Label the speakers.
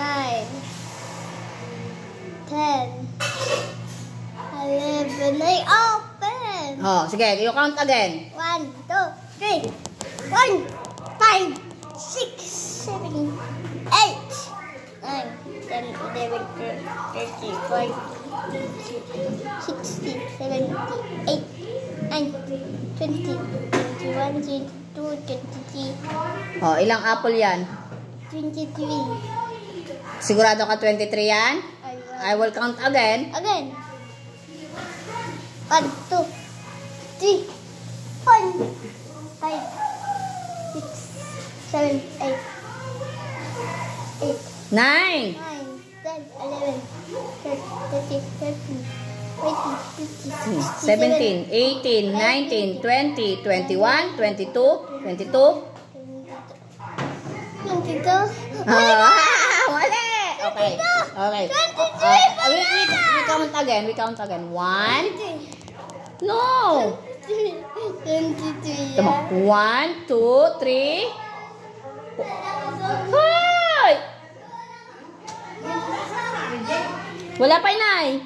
Speaker 1: 9, 10, 11. Ay, open!
Speaker 2: Oh, sige, you count again.
Speaker 1: 1, 2, 3, 1, 5, 6, 7, 8, 9, 10, 11, 12, 13, 14, 16, 17, 18, 19, 20, 21, 22, 23,
Speaker 2: Oh, ilang apple yan?
Speaker 1: 23.
Speaker 2: Sigurado ka 23 yan? I will count again.
Speaker 1: Again. 1, 2, 3, 4, 5, 6, 7, 8, 8,
Speaker 2: 9.
Speaker 1: 9, 10, 11, 12, 13, 14, 15, 16,
Speaker 2: 17, 18, 19, 20, 21, 22, 22.
Speaker 1: 22.
Speaker 2: Wala! Okay. Okay. We count again. We count again. 1. No!
Speaker 1: 23.
Speaker 2: Come on. 1, 2, 3. 5! Wala pa, Inay.